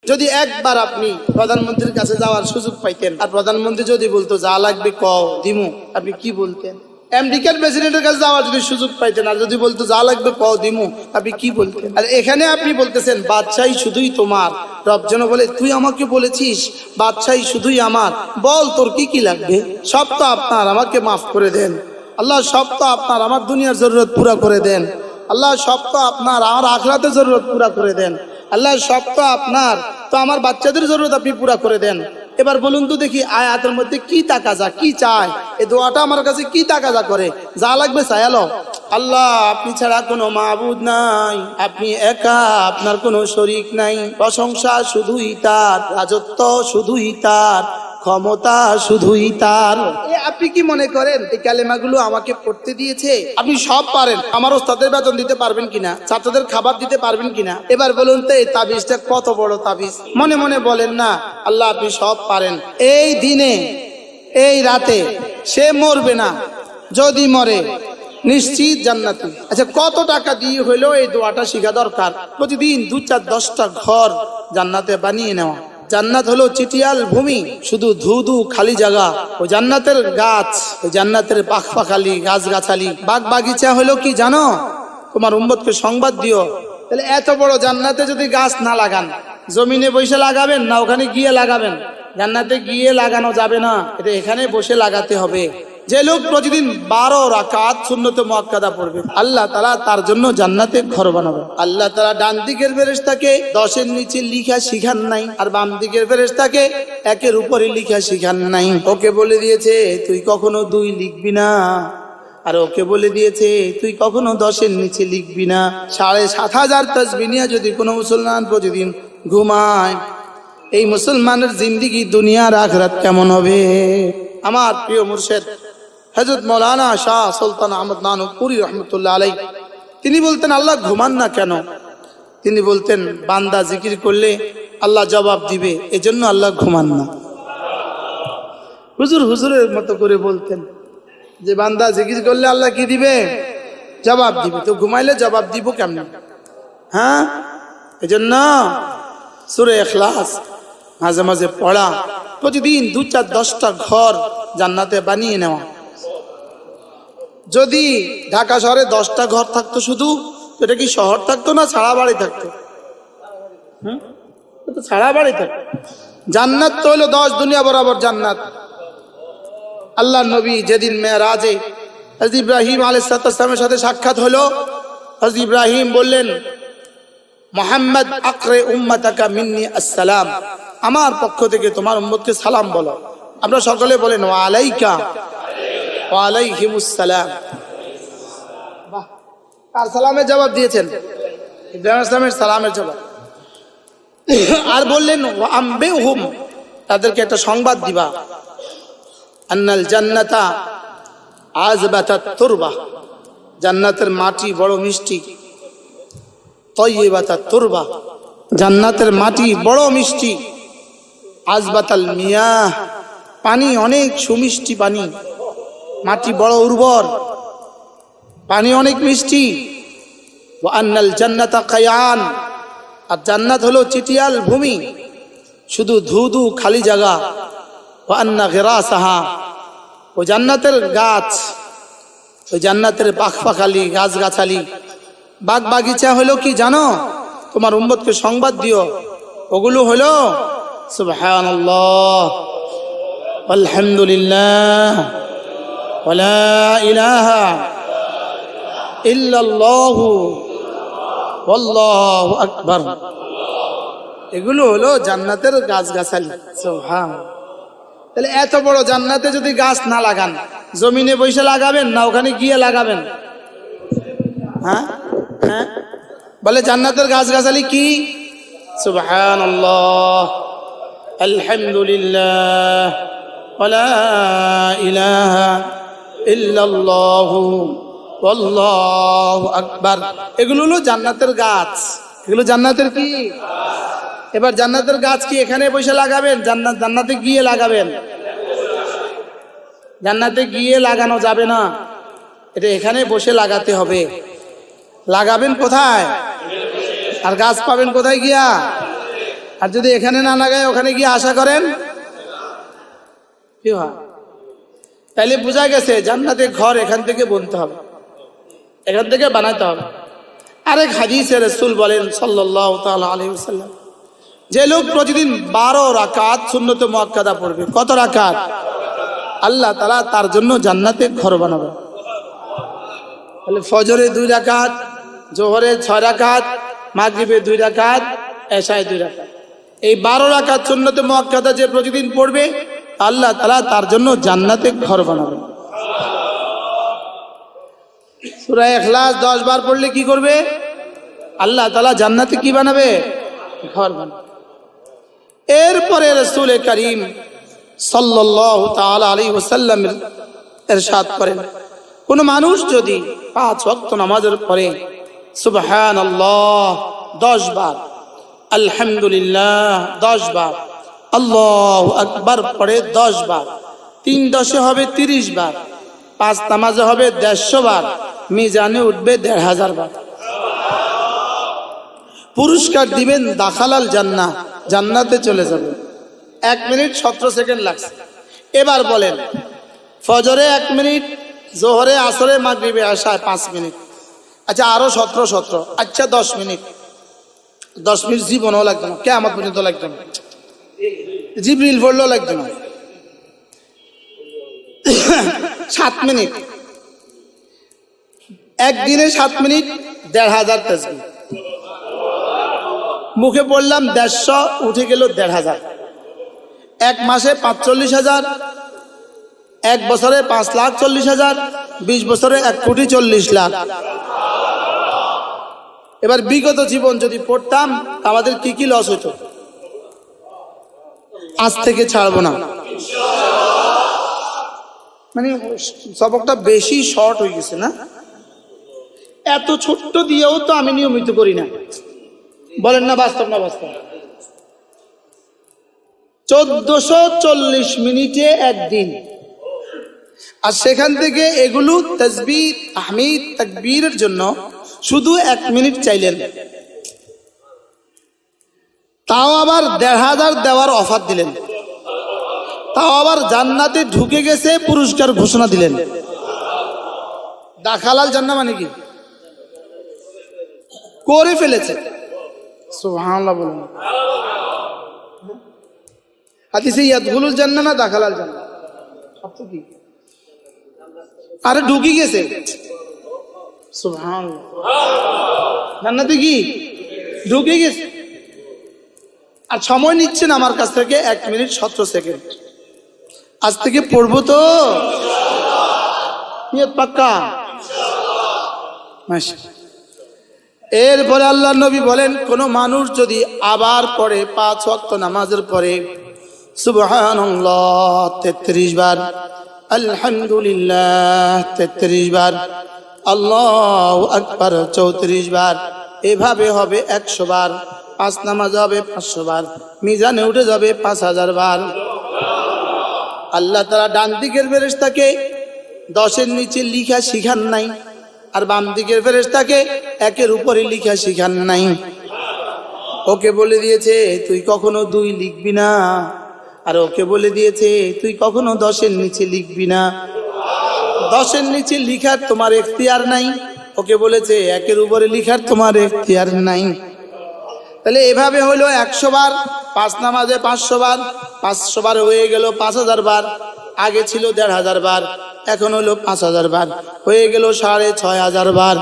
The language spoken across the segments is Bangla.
যদি একবার আপনি প্রধানমন্ত্রীর কাছে যাওয়ার সুযোগ পাইতেন আর প্রধানমন্ত্রী যদি বলতো যা লাগবে কও দিমু, আপনি কি বলতেন? আমেরিকার প্রেসিডেন্টের কাছে যাওয়ার যদি সুযোগ পাইতেন আর যদি বলতো যা লাগবে কও দিমু, আপনি কি বলতেন? আর এখানে আপনি বলতেছেন বাদশাহী শুধুই তোমার। রব যেন বলে তুই আমাকে বলেছিস বাদশাহী শুধুই আমার, বল তোর কি কি লাগবে? সব তো আপনার, আমাকে মাফ করে দেন আল্লাহ। সব তো আপনার, আমার দুনিয়ার জরুরত পুরা করে দেন আল্লাহ। সব তো আপনার, আমার আখিরাতের জরুরত পুরা করে দেন আল্লাহ। সব তো আপনার, তো আমার বাচ্চাদের জরুরত আপনি পুরা করে দেন। এবার বলুন তো দেখি আয়াতের মধ্যে কি তাকাজা, কি চায়? এই দোয়াটা আমার কাছে কি তাকাজা করে? যা লাগবে চায়ালো। আল্লাহ আপনি ছাড়া কোনো মাবুদ নাই, আপনি একা, আপনার কোনো শরীক নাই। প্রশংসা শুধুই তার, রাজত্ব শুধুই তার, ক্ষমতা শুধুই তার। আপনি কি মনে করেন এই কালেমাগুলো আমাকে পড়তে দিয়েছে? আপনি সব পারেন। আমার ওস্তাদের বেতন দিতে পারবেন কিনা, ছাত্রদের খাবার দিতে পারবেন কিনা? এবার বলুন তো এই তাবিজটা কত বড় তাবিজ? মনে মনে বলেন না আল্লাহ আপনি সব পারেন। এই দিনে এই রাতে সে মরবে না, যদি মরে নিশ্চিত জান্নাতি। আচ্ছা কত টাকা দিয়ে হইলেও এই দোয়াটা শিখা দরকার। প্রতিদিন 2-4-10টা ঘর জান্নাতে বানিয়ে নেওয়া। জান্নাত হলো চিটিয়াল ভূমি, শুধু ধুধু খালি জায়গা। ও জান্নাতের গাছ, ও জান্নাতের পাখপাখালি গাছগাছালি বাগ বাগিচা হলো কি জানো? তোমার উম্মতকে সংবাদ দিও। তাহলে এত বড় জান্নাতে যদি গাছ না লাগান, জমিনে বসে লাগাবেন না ওখানে গিয়ে লাগাবেন? জান্নাতে গিয়ে লাগানো যাবে না, এটা এখানে বসে লাগাতে হবে। যে লোক প্রতিদিন 12 রাকাত সুন্নতে মুআক্কাদা পড়বে আল্লাহ তাআলা তার জন্য জান্নাতে ঘর বানাবে। আল্লাহ তাআলা ডান দিকের ফেরেশতাকে 10-এর নিচে লিখা শিখান নাই, আর বাম দিকের ফেরেশতাকে 1-এর উপরে লিখা শিখান নাই। ওকে বলে দিয়েছে তুই কখনো 2 লিখবি না, আর ওকে বলে দিয়েছে তুই কখনো 10-এর নিচে লিখবি না। 7,500 তাসবিহ নিয়ে যদি কোনো মুসলমান প্রতিদিন ঘুমায়, এই মুসলমানের জিন্দেগি দুনিয়ার আখিরাত কেমন হবে? আমার প্রিয় মুর্শিদ হযরত মাওলানা শাহ সুলতান আহমদ নানুপুরি রহমতুল্লাহ আলাইহি তিনি বলতেন আল্লাহ ঘুমান না কেন? তিনি বলতেন বান্দা জিকির করলে আল্লাহ জবাব দিবে, এজন্য আল্লাহ ঘুমান না। হুজুরের মতো করে বলতেন যে বান্দা জিকির করলে আল্লাহ কি দিবে? জবাব দিবে। তো ঘুমাইলে জবাব দিব কেমন? হ্যাঁ, এজন্য সূরা ইখলাস মাঝে মাঝে পড়া, প্রতিদিন 2-4-10টা ঘর জান্নাতে বানিয়ে নেওয়া। যদি ঢাকা শহরে 10টা ঘর থাকতো শুধু, এটা কি শহর থাকতো না ছাড়া বাড়ি থাকতো? ছাড়া বাড়ি থাকতো। জান্নাত তো হলো 10 দুনিয়া বরাবর জান্নাত। আল্লাহ নবী যেদিন মেরাজে হযরত ইব্রাহিম আলাইহিস সালামের সাথে সাক্ষাৎ হলো, হযরত ইব্রাহিম বললেন মুহাম্মদ আকরে উম্মাতাকা মিন্নি আসসালাম, আমার পক্ষ থেকে তোমার উম্মতকে সালাম বলো। আমরা সকলে বলেন ওয়া আলাইকা ওয়া আলাইহিমুস সালাম। বাহ, কার সালামের জবাব দিয়েছেন? ইব্রাহিম আলাইহিস সালামের জবাব। আর বললেন ওয়া আম্বিহুম, তাদেরকে একটা সংবাদ দিবা, আন্নাল জান্নাতা আযবাতাত তুরবা, জান্নাতের মাটি বড় মিষ্টি। তয়্যিবাতাত তুরবা, জান্নাতের মাটি বড় মিষ্টি। আযবাতাল মিয়াহ, পানি অনেক সুমিষ্টি পানি। মাটি বড় উর্বর, পানি অনেক মিষ্টি। ওয়া আন্নাল জান্নাতা কায়ান, আর জান্নাত হলো চিটিয়াল ভূমি, শুধু ধুধু খালি জায়গা। ওয়া আন্না গিরাসাহা, ও জান্নাতের গাছ, ওই জান্নাতের পাখপাখালি গাছগাছালি বাগ বাগিচা হলো কি জানো? তোমার উম্মতকে সংবাদ দিও, ওগুলো হলো সুবহানাল্লাহ আলহামদুলিল্লাহ ওয়া লা ইলাহা ইল্লাল্লাহু ওয়াল্লাহু আকবার। এগুলো হলো জান্নাতের গাছগাছালি। সুবহানাল্লাহ। তাহলে এত বড় জান্নাতে যদি গাছ না লাগান, জমিনে বসে লাগাবেন না ওখানে গিয়ে লাগাবেন? হ্যাঁ হ্যাঁ, বলে জান্নাতের গাছগাছালি কি? সুবহানাল্লাহ আলহামদুলিল্লাহ ওয়া লা ইলাহা ইল্লাল্লাহু ওয়াল্লাহু আকবার। এগুলো হলো জান্নাতের গাছ। এগুলো জান্নাতের কি? এবার জান্নাতের গাছ কি এখানে বসে লাগাবেন? জান্নাতে গিয়ে লাগাবেন? জান্নাতে গিয়ে লাগানো যাবে না, এটা এখানে বসে লাগাতে হবে। লাগাবেন কোথায়? আর গাছ পাবেন কোথায় গিয়া? আর যদি এখানে না লাগায় ওখানে গিয়ে আশা করেন কি হয়? তাইলে বোঝা গেছে জান্নাতের ঘর এখান থেকে বুনতে হবে, এখান থেকে বানাতে হবে। আরেক হাদিসে রাসূল বলেন সাল্লাল্লাহু তাআলা আলাইহি ওয়াসাল্লাম, যে লোক প্রতিদিন 12 রাকাত সুন্নত মুআক্কাদা পড়বে, কত রাকাত? আল্লাহ তাআলা তার জন্য জান্নাতে ঘর বানাবে। তাহলে ফজরে 2 রাকাত, জোহরে 6 রাকাত, মাগরিবে 2 রাকাত, এশায় 2 রাকাত, এই 12 রাকাত সুন্নত মুআক্কাদা যে প্রতিদিন পড়বে আল্লাহ তাআলা তার জন্য জান্নাতে ঘর বানাবে। সূরা ইখলাস 10 বার পড়লে কি করবে? আল্লাহ তাআলা জান্নাতে কি বানাবে? ঘর বানাবে। এরপরে রাসূল করিম সাল্লাল্লাহু তাআলা আলাইহি ওয়াসাল্লাম ইরশাদ করেন, কোন মানুষ যদি 5 ওয়াক্ত নামাজের পরে সুবহানাল্লাহ 10 বার, আলহামদুলিল্লাহ 10 বার, আল্লাহু আকবার পড়ে 10 বার, 3 10 হবে 30 বার, 5 নামাজে হবে 150 বার, মিজানে উঠবে 1500 বার। পুরস্কার দিবেন দাখালাল জান্নাহ, জান্নাতে চলে যাবে। 1 মিনিট 17 সেকেন্ড লাগছে। এবার বলেন, ফজরে 1 মিনিট, জোহরে, আসরে, মাগরিবে, এশায় 5 মিনিট, আচ্ছা আরো 17, আচ্ছা 10 মিনিট। 10 মিনিট জীবনও লাগবে না, কিয়ামত পর্যন্ত লাগবে না, জিবরিল পড়লেও লাগবে না। 7 মিনিট, একদিনে 7 মিনিট 1500 তাসবিহ। মুখে বললাম 150, উঠে গেল 1500। 1 মাসে 45,000, 1 বছরে 5,40,000, 20 বছরে 1,40,00,000। এবার বিগত জীবন যদি পড়তাম আমাদের কি কি লস হতো? আজ থেকে ছাড়বো না, মানে সবকটা বেশি শর্ট হয়ে গেছে না? এত ছোট্ট দিয়েও তো আমি নিয়মিত করি না, বলেন না বাস্তব না বাস্তব? 1440 মিনিটে একদিন, আর সেখান থেকে এগুলো তাসবিহ, তাহমিদ, তাকবীরের জন্য শুধু 1 মিনিট চাইলেন, তাও আবার 1500 দেওয়ার অফার দিলেন, তাও আবার জান্নাতে ঢুকে গেছে পুরস্কার ঘোষণা দিলেন। দাখালাল জান্নাহ মানে কি? করে ফেলেছে। সুবহানাল্লাহ বলুন। হাদিসে ইয়াদখুলুল জান্নাহ না দাখালাল জান্নাহ? শব্দ কি? আরে ঢুকে গেছে। সুবহানাল্লাহ। জান্নাতে কি ঢুকে গেছে। আর সময় নিচ্ছেন আমার কাছ থেকে 1 মিনিট 17 সেকেন্ড। আজ থেকে পড়বো তো নিয়ত পাক্কা মাশাআল্লাহ। এরপরে আল্লাহ নবী বলেন, কোন মানুষ যদি আবার পড়ে 5 ওয়াক্ত নামাজের পরে সুবহানাল্লাহ 33 বার, আলহামদুলিল্লাহ 33 বার, আল্লাহু আকবার 34 বার, এভাবে হবে 100 বার, 5 নামাজ হবে 500 বার, মিজানে উঠে যাবে 5000 বার। আল্লাহ তাআলা ডান দিকের ফেরেশতাকে 10-এর নিচে লিখা শিখান নাই, আর বাম দিকের ফেরেশতাকে 1-এর উপরে লিখা শিখান নাই। ওকে বলে দিয়েছে তুই কখনো 2 লিখবি না, আর ওকে বলে দিয়েছে তুই কখনো 10-এর নিচে লিখবি না। 10-এর নিচে লিখার তোমার এখতিয়ার নাই, ওকে বলেছে 1-এর উপরে লিখার তোমার এখতিয়ার নাই। তাহলে এভাবে হলো 100 বার, 5 নামাজে 500 বার, 500 বার হয়ে গেল 5000 বার। আগে ছিল 1500 বার, এখন হলো 5000 বার, হয়ে গেল 6500 বার।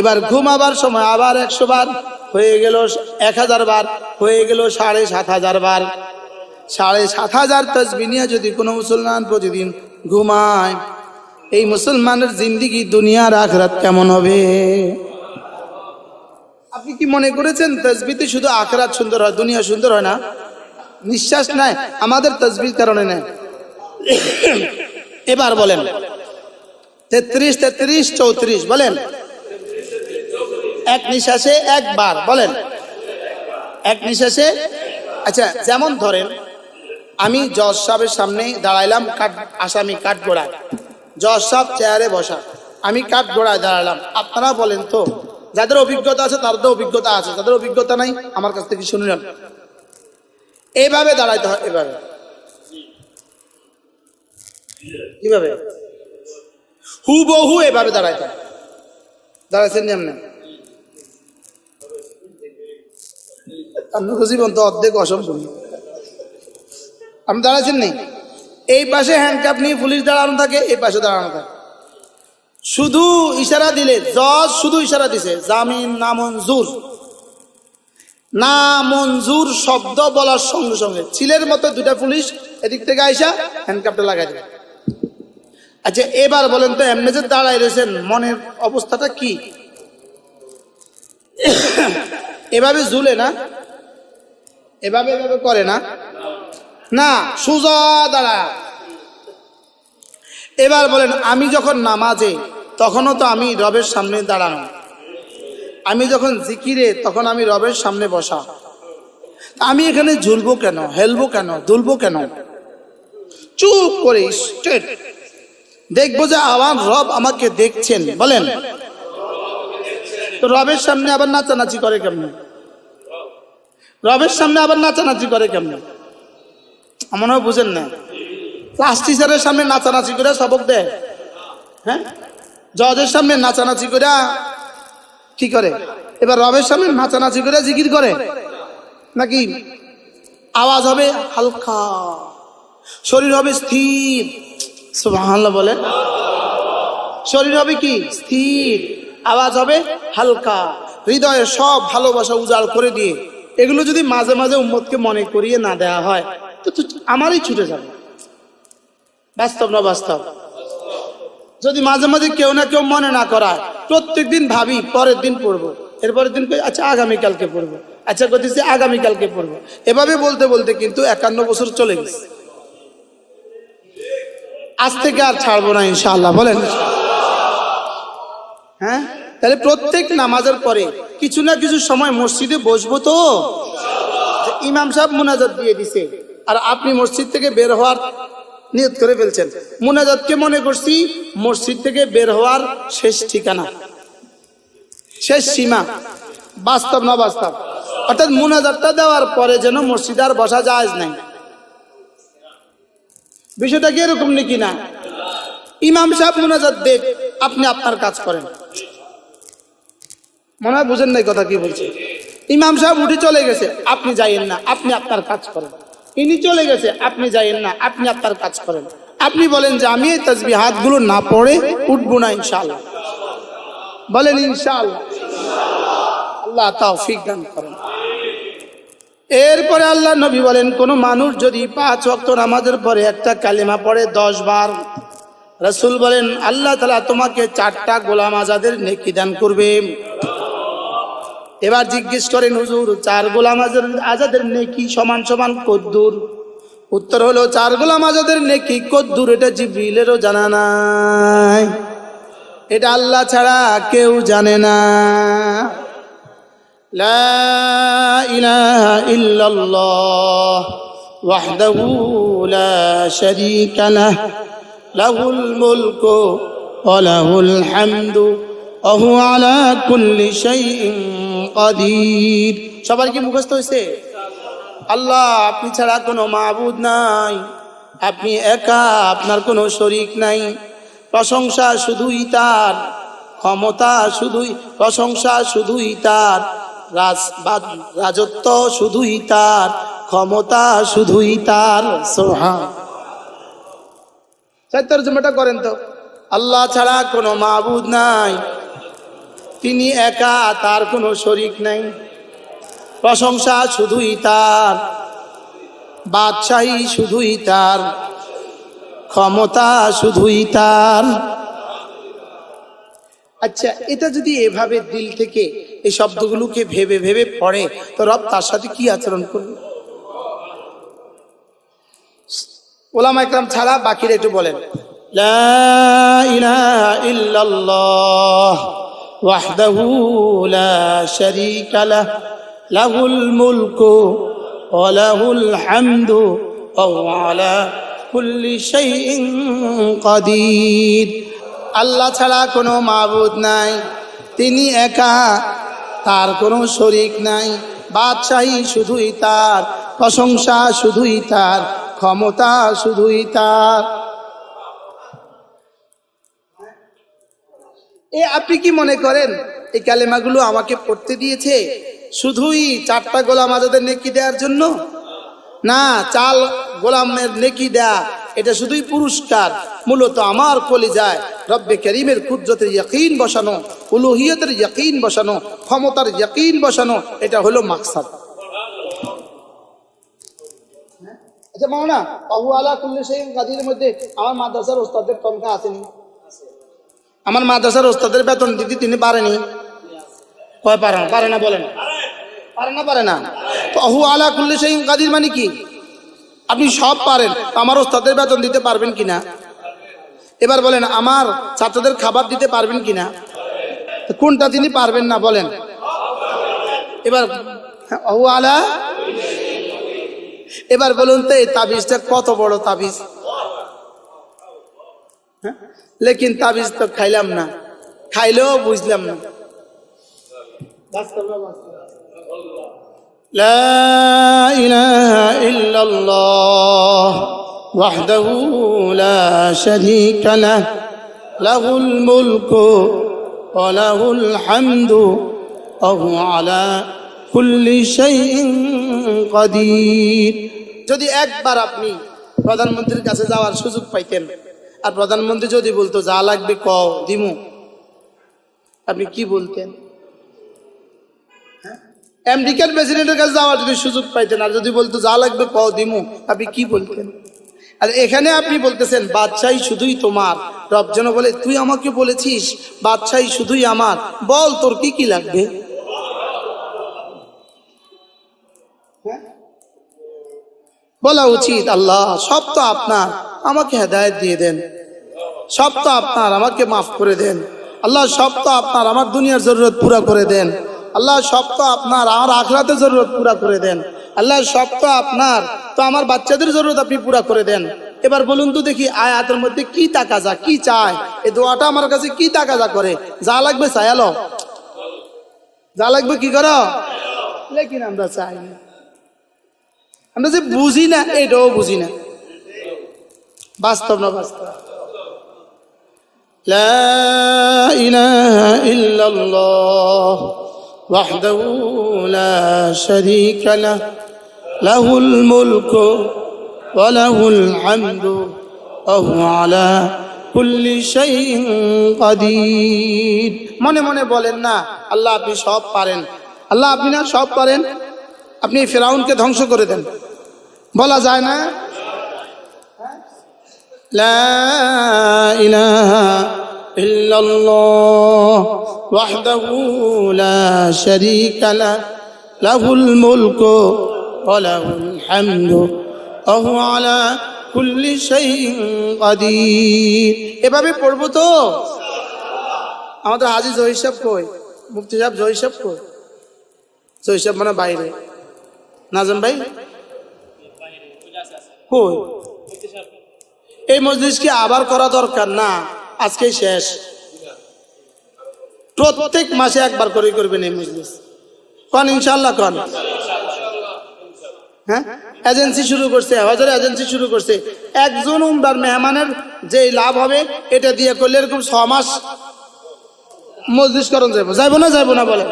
এবার ঘুমাবার সময় আবার 100 বার, হয়ে গেল 1000 বার, হয়ে গেল 7500 বার। 7500 তাসবিহ নিয়ে যদি কোনো মুসলমান প্রতিদিন ঘুমায়, এই মুসলমানের জিন্দেগি দুনিয়ার আখিরাত কেমন হবে? আপনি কি মনে করেছেন তাসবিহতে শুধু আখিরাত সুন্দর হয়, দুনিয়া সুন্দর হয় না? নিঃশ্বাস নাই আমাদের তাসবিহ কারণে নেয়। এবার বলেন 33 33 34 বলেন, এক নিঃশ্বাসে একবার বলেন, এক নিঃশ্বাসে। আচ্ছা যেমন ধরেন আমি জজ সাহেবের সামনে দাঁড়াইলাম, আসামি কাঠগোড়ায়, জজ সাহেব চেয়ারে বসা, আমি কাঠগোড়ায় দাঁড়ালাম। আপনারা বলেন তো, যাদের অভিজ্ঞতা আছে তাদের তো অভিজ্ঞতা আছে, যাদের অভিজ্ঞতা নাই আমার কাছ থেকে শুনলেন। এইভাবে দাঁড়াইতে হয়, এভাবে। কিভাবে? হুবহু এভাবে দাঁড়াইতে হয়। দাঁড়াইছেন যেমন জীবন তো অর্ধেক অসম্পূর্ণ। আপনি দাঁড়াচ্ছেন নেই, এই পাশে হ্যান্ডকাপ নিয়ে পুলিশ দাঁড়ানো থাকে, এই পাশে দাঁড়ানো থাকে। শুধু ইশারা দিলে, জজ শুধু ইশারা দিছে, জামিন নামঞ্জুর, নামঞ্জুর শব্দ বলার সঙ্গে সঙ্গে চিলের মতো দুটা পুলিশ এদিক থেকে আইসা হ্যান্ডকাপটা লাগাই দেবে। আচ্ছা এবার বলেন তো, এমনি যে দাঁড়াই রয়েছেন, মনের অবস্থাটা কি? এভাবে ঝুলে না, এভাবে এভাবে করে না, না সোজা দাঁড়া। এবার বলেন, আমি যখন নামাজে তখনও তো আমি রবের সামনে দাঁড়ানো, আমি যখন জিকিরে তখন আমি রবের সামনে বসা। আমি এখানে ঝুলবো কেন, হেলবো কেন, দুলবো কেন? চুপ করে স্ট্রেট দেখবো যে আমার রব আমাকে দেখছেন। বলেন তো রবের সামনে আবার নাচানাচি করে কেমনে? রবের সামনে আবার নাচানাচি করে কেমনে? মনে হয় বুঝেন না। ক্লাস টিচারের সামনে নাচানাচি করে সবক দেয়, হ্যাঁ, জজের সামনে নাচানাচি করে কি করে? এবার রবের সামনে নাচানাচি করে জিকির করে নাকি? আওয়াজ হবে হালকা, শরীর হবে স্থির। সুবহানাল্লাহ বলেন। শরীর হবে কি? স্থির। আওয়াজ হবে হালকা। হৃদয়ে সব ভালোবাসা উজাড় করে দিয়ে এগুলো যদি মাঝে মাঝে উম্মতকে মনে করিয়ে না দেওয়া হয় তো আমারই ছুটে যাবে। বাস্তব না বাস্তব? যদি মাঝে মাঝে কেউ না কেউ মনে না করায়, প্রত্যেক দিন ভাবি পরের দিন পড়বো, এরপরের দিন আচ্ছা আগামীকালকে পড়বো, আচ্ছা করতেছি আগামীকালকে পড়বো, এভাবে বলতে বলতে কিন্তু 51 বছর চলে গেছে। আজ থেকে আর ছাড়বো না ইনশাআল্লাহ। বলেন হ্যাঁ। তাহলে প্রত্যেক নামাজের পরে কিছু না কিছু সময় মসজিদে বসবো তো। ইমাম সাহেব মুনাজাত দিয়ে দিছে আর আপনি মসজিদ থেকে বের হওয়ার নিয়ত করে ফেলছেন। মুনাজাতকে মনে করছি মসজিদ থেকে বের হওয়ার শেষ ঠিকানা, শেষ সীমা। বাস্তব না বাস্তব? অর্থাৎ মুনাজাতটা দেওয়ার পরে যেন মসজিদে আর বসা জায়েজ নাই। বিষয়টা কি এরকম নাকি না? ইমাম সাহেব মুনাজাত দেখ, আপনি আপনার কাজ করেন। মনে হয় বুঝেন নাই কথা কি বলছে। ইমাম সাহেব উঠে চলে গেছে, আপনি যাইয়েন না, আপনি আপনার কাজ করেন। ইনি চলে গেছে, আপনি যাইয়েন না, আপনি আপনার কাজ করেন। আপনি বলেন যে আমি এই তাসবিহাতগুলো না পড়ে উঠবো না ইনশাআল্লাহ। বলেন ইনশাআল্লাহ। আল্লাহ তৌফিক দান করেন। এরপরে আল্লাহ নবী বলেন, কোন মানুষ যদি 5 ওয়াক্ত নামাজের পরে একটা কালিমা পড়ে 10 বার, রাসূল বলেন আল্লাহ তাআলা তোমাকে 4টা গোলাম আজাদের নেকি দান করবে। এবার জিজ্ঞেস করেন, হুজুর 4 গোলাম আজাদের নেকি সমান সমান কদ্দুর? উত্তর হলো 4 গোলাম আজাদের নেকি কদ্দুর এটা জিবরিলেরও জানা নাই, এটা আল্লাহ ছাড়া কেউ জানে না। লা ইলাহা ইল্লাল্লাহ ওয়াহদাহু লা শারীকা লাহু লাহুল মুলকু ওয়া লাহুল হামদু ওয়া হুয়া আলা কুল্লি শাইইন কাদির। সবার কি মুখস্থ হয়েছে? আল্লাহ আপনি ছাড়া কোনো মাবুদ নাই, আপনি একা, আপনার কোনো শরীক নাই। প্রশংসা শুধুই তার, ক্ষমতা শুধুই, প্রশংসা শুধুই তার, রাজত্ব শুধুই তার, ক্ষমতা শুধুই তার। সুবহান। তর্জমাটা করেন তো। আল্লাহ ছাড়া কোনো মাবুদ নাই, তিনি একা, তার কোনো শরীক নাই, প্রশংসা শুধুই তার, বাদশাহী শুধুই তার, ক্ষমতা শুধুই তার। আচ্ছা এটা যদি এভাবে দিল থেকে এই শব্দগুলোকে ভেবে ভেবে পড়ে তো রব তার সাথে কি আচরণ করবে? ওলামা ইকরাম ছাড়া বাকিরা একটু বলেন। লা ইলাহা ইল্লাল্লাহ ওয়াহদাহু লা শারীকা লাহু লাহুল মুলকু ওয়া লাহুল হামদু ওয়া হুয়া আলা কুল্লি শাইইন কাদির। আল্লাহ ছাড়া কোনো মাবুদ নাই, তিনি একা, তার কোনো শরীক নাই, বাদশাহী শুধুই তার, প্রশংসা শুধুই তার, ক্ষমতা শুধুই তার। আপনি কি মনে করেন এই কালেমাগুলো আমাকে পড়তে দিয়েছে শুধুই 4টা গোলাম আজাদের নেকি দেওয়ার জন্য? না, 4 গোলামের নেকি দেয়া এটা শুধুই পুরস্কার। মূলত আমার কলিজায় রব্বে করিমের কুদরতের ইয়াকিন বসানো, উলুহিয়তের ইয়াকিন বসানো, ক্ষমতার ইয়াকিন বসানো, এটা হলো মাকসাদ। আচ্ছা মাওনা, আহু আলা কুল্লি শাইইন কাদিরের মধ্যে আমার মাদ্রাসার ওস্তাদের তনখা আসেনি? আমার মাদ্রাসার ওস্তাদের বেতন দিতে তিনি পারেনি? কয় পারে না? পারে না বলেন, পারে না? পারে না। তো আহু আলা কুল্লি শাইইন কাদির মানে কি? আপনি সব পারেন, আমার ওস্তাদের বেতন দিতে পারবেন কিনা? এবার বলেন আমার ছাত্রদের খাবার দিতে পারবেন কিনা? কোনটা তিনি পারবেন না বলেন? এবার আহু আলা, এবার বলুন তো এই তাবিজটা কত বড় তাবিজ? লেকিন তাবিজ তো খাইলাম না, খাইলেও বুঝলাম না। লা ইলাহা ইল্লাল্লাহ ওয়াহদাহু লা শারীকা লাহ লাহুল মুলকু ওয়া লাহুল হামদু ওয়া হুয়া আলা কুল্লি শাইইন কাদির। যদি একবার আপনি প্রধানমন্ত্রীর কাছে যাওয়ার সুযোগ পাইতেন, আর প্রধানমন্ত্রী যদি বলতো যা লাগবে কও দিমু, আপনি কি বলতেন? আমেরিকার প্রেসিডেন্টের কাছে যাওয়ার যদি সুযোগ পাইতেন, আর যদি বলতো যা লাগবে কও দিমু, আপনি কি বলতেন? আর এখানে আপনি বলতেছেন বাদশাহী শুধুই তোমার। রব যেন বলে তুই আমাকে বলেছিস বাদশাহী শুধুই আমার, বল তোর কি কি লাগবে? বলা উচিত আল্লাহ সব তো আপনার, আমাকে হেদায়েত দিয়ে দেন। সব তো আপনার, আমাকে মাফ করে দেন। আল্লাহ সব তো আপনার, আমার দুনিয়ার জরুরত পুরা করে দেন। আল্লাহ সব তো আপনার, আমার আখিরাতের জরুরত পুরা করে দেন। আল্লাহ সব তো আপনার, তো আমার বাচ্চাদের জরুরত আপনি পুরা করে দেন। এবার বলুন তো দেখি আয়াতের মধ্যে কি তাকাজা, কি চায়? এই দোয়াটা আমার কাছে কি তাকাজা করে? যা লাগবে চাইলো, যা লাগবে কি করো, লেকিন আমরা চাই না। আমরা যে বুঝি না, এটাও বুঝি না। বাস্তব না বাস্তব? লা ইলাহা ইল্লাল্লাহ ওয়াহদাহু লা শারীকা লাহ লাহুল মুলকু ওয়া লাহুল হামদু ওয়া হুয়া আলা কুল্লি শাইইন কাদির। মনে মনে বলেন না আল্লাহ আপনি সব পারেন। আল্লাহ আপনি না সব পারেন, আপনি ফিরাউনকে ধ্বংস করে দেন, বলা যায় না? লা ইলাহা ইল্লাল্লাহ ওয়াহদাহু লা শারীকা লাহ লাহুল মুলকু ওয়া লাহুল হামদু ওয়া হুয়া আলা কুল্লি শাইইন কাদির। এভাবে পড়বো তো? আমাদের হাজী জহির সাহেব কই? মুফতি সাহেব জহির সাহেব কই? জহির সাহেব মানে বাইরে। নাজম ভাই কই? এই মজলিস কি আবার করা দরকার? না, আজকেই শেষ। প্রত্যেক মাসে একবার করে করবেন এই মজলিস। কন ইনশাআল্লাহ কন। হ্যাঁ, এজেন্সি শুরু করছে, হজের এজেন্সি শুরু করছে। একজন উমরার মেহমানের যে লাভ হবে এটা দিয়ে করলে এরকম 6 মাস মজলিস করণ যাবো। যাইবো না? যাইবো না বলেন?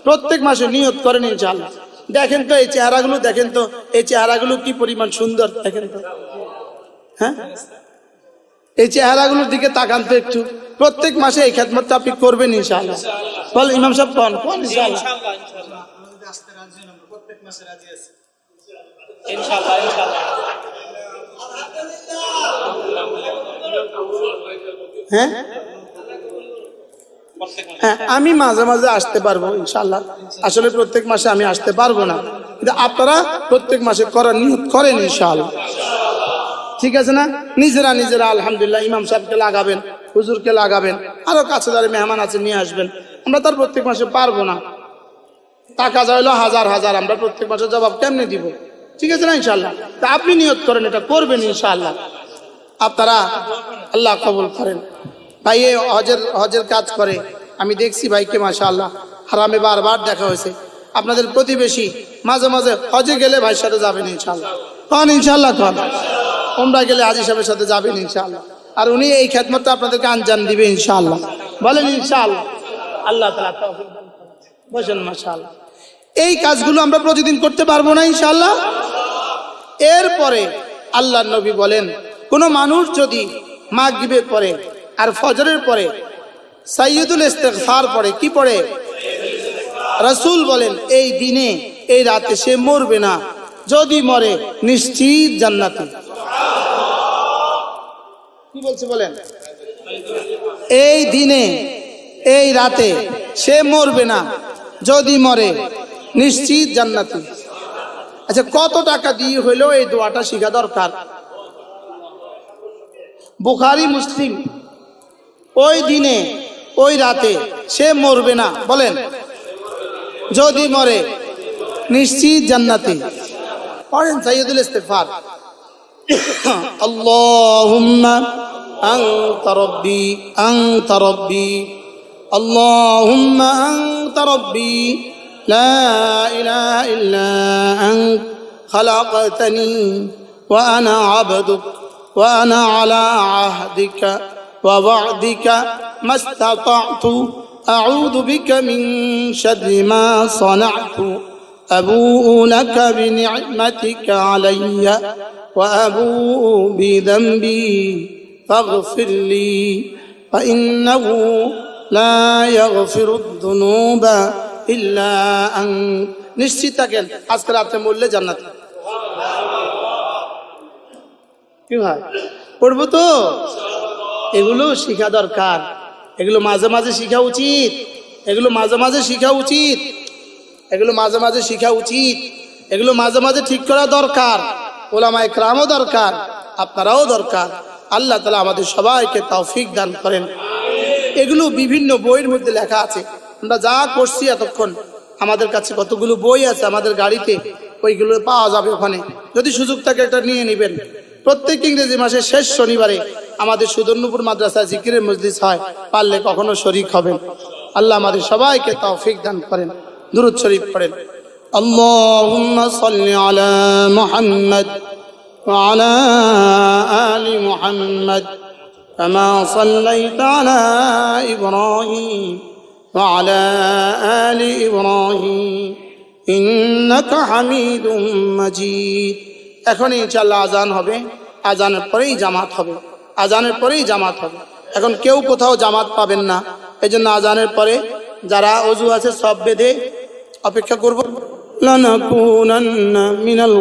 প্রত্যেক মাসে নিয়ত করেন ইনশাআল্লাহ। দেখেন তো এই চেহারাগুলো, দেখেন তো এই চেহারাগুলো কি পরিমাণ সুন্দর, দেখেন তো। হ্যাঁ, এই চেহারাগুলোর দিকে তাকান তো একটু। প্রত্যেক মাসে এই খেদমতটা আপনি করবেন ইনশাআল্লাহ। বল ইমাম সাহেব কোন কোন ইনশাআল্লাহ? প্রত্যেক মাসে রাজি আছি ইনশাআল্লাহ। ইনশাআল্লাহ। হ্যাঁ হ্যাঁ, আমি মাঝে মাঝে আসতে পারবো ইনশাআল্লাহ। আসলে প্রত্যেক মাসে আমি আসতে পারবো না, কিন্তু আপনারা প্রত্যেক মাসে করার নিয়ত করেন ইনশাআল্লাহ। ঠিক আছে না? নিজেরা নিজেরা আলহামদুলিল্লাহ ইমাম সাহেবকে লাগাবেন, হুজুরকে লাগাবেন, আরো কাছে যারা মেহমান আছে নিয়ে আসবেন। আমরা তার প্রত্যেক মাসে পারবো না, টাকা যাইলো হাজার হাজার, আমরা প্রত্যেক মাসে জবাব কেমনে দিব? ঠিক আছে না ইনশাআল্লাহ? তা আপনি নিয়ত করেন, এটা করবেন ইনশাআল্লাহ। আপনারা আল্লাহ কবুল করেন। ভাই হজের কাজ করে, আমি দেখছি ভাইকে মাশাআল্লাহ হারামে বারবার দেখা হয়েছে। আপনাদের প্রতিবেশী মাঝে মাঝে হজে গেলে ভাইয়ের সাথে যাবেন ইনশাআল্লাহ। কন ইনশাআল্লাহ, কন ওমরা গেলে হাজী সাহেবের সাথে যাবেন ইনশাআল্লাহ। আর উনি এই খেদমতটা আপনাদেরকে আঞ্জাম দিবে ইনশাআল্লাহ। বলেন ইনশাআল্লাহ। আল্লাহ তাআলা তৌফিক দান করেন। বসেন মাশাআল্লাহ। এই কাজগুলো আমরা প্রতিদিন করতে পারবো না ইনশাআল্লাহ। এরপরে আল্লাহর নবী বলেন, কোন মানুষ যদি মাগরিবের পরে আর ফজরের পরে সাইয়্যিদুল ইস্তিগফার পড়ে, কি পড়ে? রাসূল বলেন এই দিনে এই রাতে সে মরবে না, যদি মরে নিশ্চিত জান্নাতি। কি বলছে বলেন? এই দিনে এই রাতে সে মরবে না, যদি মরে নিশ্চিত জান্নাতি। আচ্ছা, কত টাকা দিয়ে হইলেও এই দোয়াটা শেখা দরকার? বুখারী মুসলিম, ওই দিনে ওই রাতে সে মরবে না, বলেন, যদি মরে নিশ্চিত জান্নাতি। পড়েন সাইয়্যিদুল ইস্তিগফার। আল্লাহুম্মা আনতা রাব্বি আনতা রাব্বি আল্লাহুম্মা আনতা রাব্বি লা ইলাহা ইল্লা আনত খালাকতানি ওয়া আনা আবদুক ওয়া আনা আলা আহদিকা ওয়া ওয়া'দিকা মাস্তাতা'তু আউযু বিকা মিন শাররি মা সানা'তু أبوء لك بنعمتك علي وأبوء بذنبي فاغفر لي فإنه لا يغفر الذنوب إلا أنت। নিশ্চিত থাকেন আজকে রাতে মরলে জান্নাত। কি ভাই পড়বো তো? এগুলো শিখা দরকার, এগুলো মাঝে মাঝে শিখা উচিত, এগুলো মাঝে মাঝে শিখা উচিত, এগুলো মাঝে মাঝে শিখা উচিত, এগুলো মাঝে মাঝে ঠিক করা দরকার। ওলামায়ে কেরামও দরকার, আপনারাও দরকার। আল্লাহ তাআলা আমাদের সবাইকে তৌফিক দান করেন। এগুলো বিভিন্ন বইয়ের মধ্যে লেখা আছে। আমরা যা করছি এতক্ষণ, আমাদের কাছে কতগুলো বই আছে আমাদের গাড়িতে, ওইগুলো পাওয়া যাবে ওখানে। যদি সুযোগ থাকে একটা নিয়ে নেবেন। প্রত্যেক ইংরেজি মাসের শেষ শনিবারে আমাদের সুদর্ণপুর মাদ্রাসায় জিকিরের মজলিস হয়, পারলে কখনো শরীক হবেন। আল্লাহ আমাদের সবাইকে তৌফিক দান করেন। দুরূদ শরীফ পড়েন। আল্লাহুম্মা সাল্লি আলা মুহাম্মাদ ওয়া আলা আলি মুহাম্মাদ কামা সাল্লাইতা আলা ইব্রাহিম ওয়া আলা আলি ইব্রাহিম ইন্নাকা হামিদুম মাজিদ। এখন ইনশাআল্লাহ আজান হবে, আজানের পরেই জামাত হবে, আজানের পরেই জামাত হবে। এখন কেউ কোথাও জামাত পাবেন না, এজন্য আজানের পরে যারা ওযু আছে সব বেঁধে অপেক্ষা করব। লানাকুনান্না মিনাল